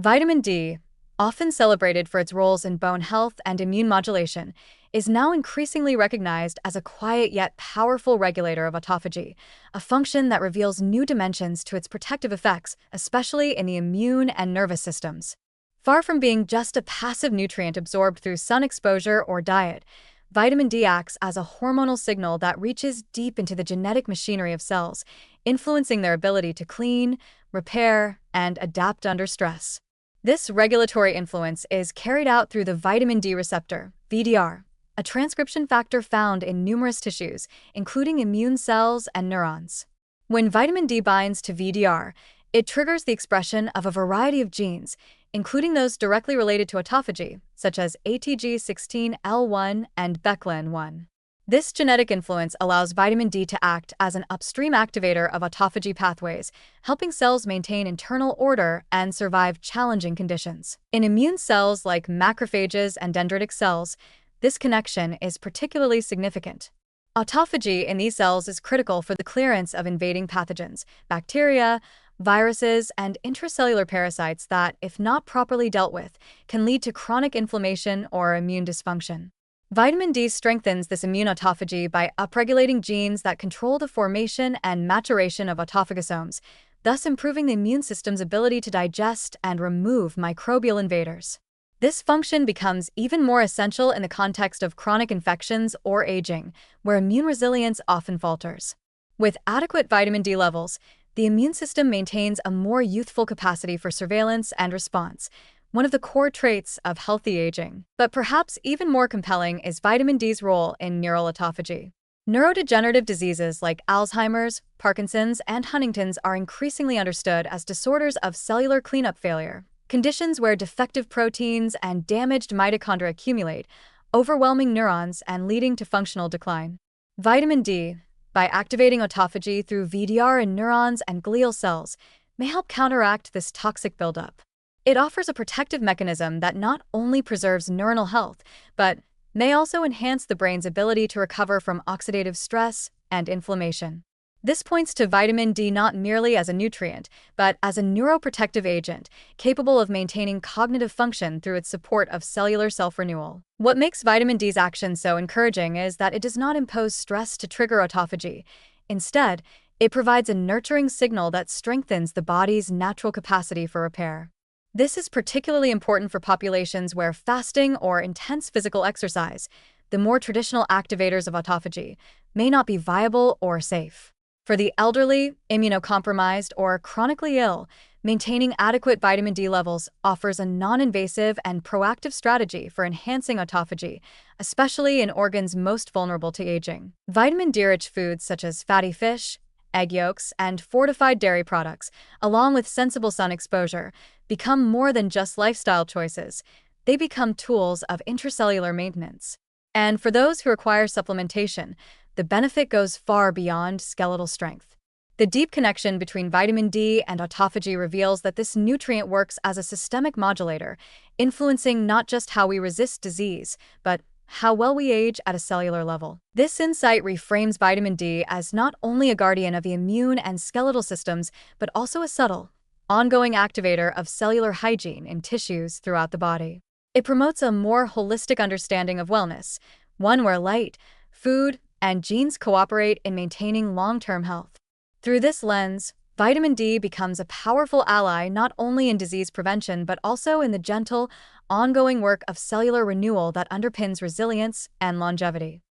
Vitamin D, often celebrated for its roles in bone health and immune modulation, is now increasingly recognized as a quiet yet powerful regulator of autophagy, a function that reveals new dimensions to its protective effects, especially in the immune and nervous systems. Far from being just a passive nutrient absorbed through sun exposure or diet, vitamin D acts as a hormonal signal that reaches deep into the genetic machinery of cells, influencing their ability to clean, repair, and adapt under stress. This regulatory influence is carried out through the vitamin D receptor, VDR, a transcription factor found in numerous tissues, including immune cells and neurons. When vitamin D binds to VDR, it triggers the expression of a variety of genes, including those directly related to autophagy, such as ATG16L1 and BECLN1. This genetic influence allows vitamin D to act as an upstream activator of autophagy pathways, helping cells maintain internal order and survive challenging conditions. In immune cells like macrophages and dendritic cells, this connection is particularly significant. Autophagy in these cells is critical for the clearance of invading pathogens, bacteria, viruses, and intracellular parasites that, if not properly dealt with, can lead to chronic inflammation or immune dysfunction. Vitamin D strengthens this immune autophagy by upregulating genes that control the formation and maturation of autophagosomes, thus improving the immune system's ability to digest and remove microbial invaders. This function becomes even more essential in the context of chronic infections or aging, where immune resilience often falters. With adequate vitamin D levels, the immune system maintains a more youthful capacity for surveillance and response, one of the core traits of healthy aging. But perhaps even more compelling is vitamin D's role in neural autophagy. Neurodegenerative diseases like Alzheimer's, Parkinson's, and Huntington's are increasingly understood as disorders of cellular cleanup failure, conditions where defective proteins and damaged mitochondria accumulate, overwhelming neurons and leading to functional decline. Vitamin D, by activating autophagy through VDR in neurons and glial cells, may help counteract this toxic buildup. It offers a protective mechanism that not only preserves neuronal health, but may also enhance the brain's ability to recover from oxidative stress and inflammation. This points to vitamin D not merely as a nutrient, but as a neuroprotective agent, capable of maintaining cognitive function through its support of cellular self-renewal. What makes vitamin D's action so encouraging is that it does not impose stress to trigger autophagy. Instead, it provides a nurturing signal that strengthens the body's natural capacity for repair. This is particularly important for populations where fasting or intense physical exercise, the more traditional activators of autophagy, may not be viable or safe. For the elderly, immunocompromised, or chronically ill, maintaining adequate vitamin D levels offers a non-invasive and proactive strategy for enhancing autophagy, especially in organs most vulnerable to aging. Vitamin D-rich foods such as fatty fish, egg yolks, and fortified dairy products, along with sensible sun exposure, become more than just lifestyle choices. They become tools of intracellular maintenance. And for those who require supplementation, the benefit goes far beyond skeletal strength. The deep connection between vitamin D and autophagy reveals that this nutrient works as a systemic modulator, influencing not just how we resist disease, but how well we age at a cellular level. This insight reframes vitamin D as not only a guardian of the immune and skeletal systems, but also a subtle, ongoing activator of cellular hygiene in tissues throughout the body. It promotes a more holistic understanding of wellness, one where light, food, and genes cooperate in maintaining long-term health. Through this lens, vitamin D becomes a powerful ally not only in disease prevention but also in the gentle, ongoing work of cellular renewal that underpins resilience and longevity.